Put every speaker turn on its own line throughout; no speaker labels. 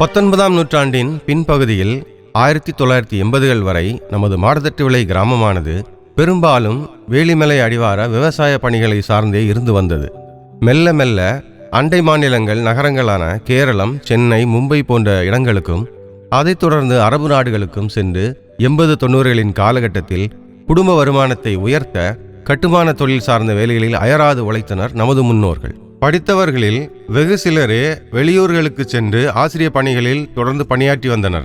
19ஆம் நூற்றாண்டின் பின்பகுதியில் 1980கள் வரை நமது மாடத்தட்டுவிளை கிராமமானது பெரும்பாலும் வேலிமலை அடிவார விவசாய பணிகளை சார்ந்தே இருந்து வந்தது. மெல்ல மெல்ல அண்டை மாநிலங்கள் நகரங்களான கேரளம், சென்னை, மும்பை போன்ற இடங்களுக்கும் அதைத் தொடர்ந்து அரபு நாடுகளுக்கும் சென்று 80-90களின் காலகட்டத்தில் குடும்ப வருமானத்தை உயர்த்த கட்டுமான தொழில் சார்ந்த வேலைகளில் அயராது உழைத்தனர் நமது முன்னோர்கள். படித்தவர்களில் வெகு சிலரே வெளியூர்களுக்கு சென்று ஆசிரிய பணிகளில் தொடர்ந்து பணியாற்றி வந்தனர்.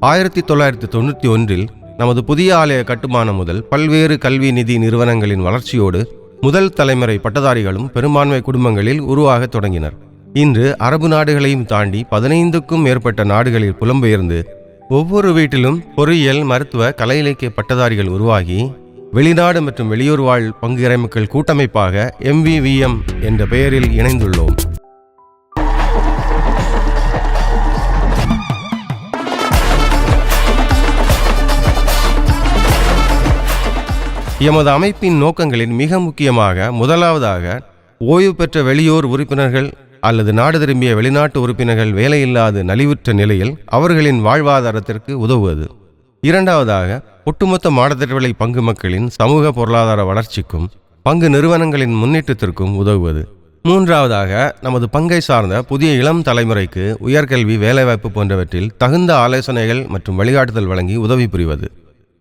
1991இல் நமது புதிய ஆலய கட்டுமானம் முதல் பல்வேறு கல்வி நிதி நிறுவனங்களின் வளர்ச்சியோடு முதல் தலைமுறை பட்டதாரிகளும் பெரும்பான்மை குடும்பங்களில் உருவாக தொடங்கினர். இன்று அரபு நாடுகளையும் தாண்டி 15க்கும் மேற்பட்ட நாடுகளில் புலம்பெயர்ந்து ஒவ்வொரு வீட்டிலும் பொறியியல், மருத்துவ, கலை இலக்கிய பட்டதாரிகள் உருவாகி வெளிநாடு மற்றும் வெளியூர் வாழ் பங்கு இறைமக்கள் கூட்டமைப்பாக MVVM என்ற பெயரில் இணைந்துள்ளோம். எமது அமைப்பின் நோக்கங்களில் மிக முக்கியமாக முதலாவதாக ஓய்வு பெற்ற வெளியூர் உறுப்பினர்கள் அல்லது நாடு திரும்பிய வெளிநாட்டு உறுப்பினர்கள் வேலையில்லாது நலிவுற்ற நிலையில் அவர்களின் வாழ்வாதாரத்திற்கு உதவுவது. இரண்டாவதாக ஒட்டுமொத்த மாடத்தட்டுவிளை பங்கு மக்களின் சமூக பொருளாதார வளர்ச்சிக்கும் பங்கு நிறுவனங்களின் முன்னேற்றத்திற்கும் உதவுவது. மூன்றாவதாக நமது பங்கை சார்ந்த புதிய இளம் தலைமுறைக்கு உயர்கல்வி, வேலைவாய்ப்பு போன்றவற்றில் தகுந்த ஆலோசனைகள் மற்றும் வழிகாட்டுதல் வழங்கி உதவி புரிவது.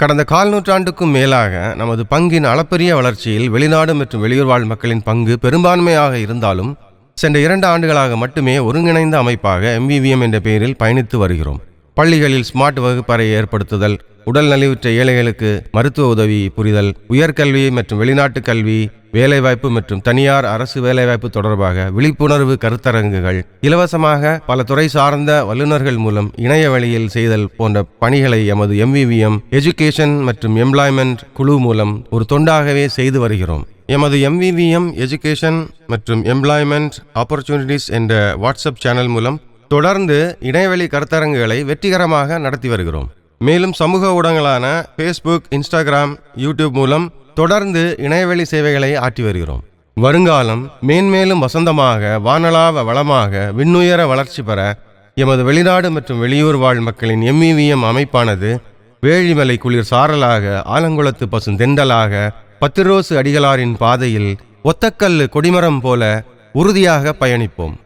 கடந்த 1/4 நூற்றாண்டுக்கும் மேலாக நமது பங்கின் அளப்பரிய வளர்ச்சியில் வெளிநாடு மற்றும் வெளியூர் வாழ் மக்களின் பங்கு பெரும்பான்மையாக இருந்தாலும் சென்ற 2 ஆண்டுகளாக மட்டுமே ஒருங்கிணைந்த அமைப்பாக MVVM என்ற பெயரில் பயணித்து வருகிறோம். பள்ளிகளில் ஸ்மார்ட் வகுப்பறை ஏற்படுத்துதல், உடல் நலிவுற்ற ஏழைகளுக்கு மருத்துவ உதவி புரிதல், உயர்கல்வி மற்றும் வெளிநாட்டு கல்வி, வேலைவாய்ப்பு மற்றும் தனியார் அரசு வேலைவாய்ப்பு தொடர்பாக விழிப்புணர்வு கருத்தரங்குகள், இலவசமாக பல துறை சார்ந்த வல்லுநர்கள் மூலம் இணைய வழியில் செய்தல் போன்ற பணிகளை எமது MVVM எஜுகேஷன் மற்றும் எம்ப்ளாய்மெண்ட் குழு மூலம் ஒரு தொண்டாகவே செய்து வருகிறோம். எமது MVVM எஜுகேஷன் மற்றும் எம்ப்ளாய்மெண்ட் ஆப்பர்ச்சுனிட்டிஸ் என்ற வாட்ஸ்அப் சேனல் மூலம் தொடர்ந்து இணையவழி கருத்தரங்குகளை வெற்றிகரமாக நடத்தி வருகிறோம். மேலும் சமூக ஊடகங்களான Facebook, Instagram, YouTube மூலம் தொடர்ந்து இணையவழி சேவைகளை ஆற்றி வருகிறோம். வருங்காலம் மேன்மேலும் வசந்தமாக, வானளாவ வளமாக, விண்ணுயர வளர்ச்சி பெற எமது வெளிநாடு மற்றும் வெளியூர் வாழ் மக்களின் MVVM அமைப்பானது வேழிமலை குளிர் சாரலாக, ஆலங்குளத்து பசுந்தெண்டலாக, பத்திரோசு அடிகளாரின் பாதையில் ஒத்தக்கல்லு கொடிமரம் போல உறுதியாக பயணிப்போம்.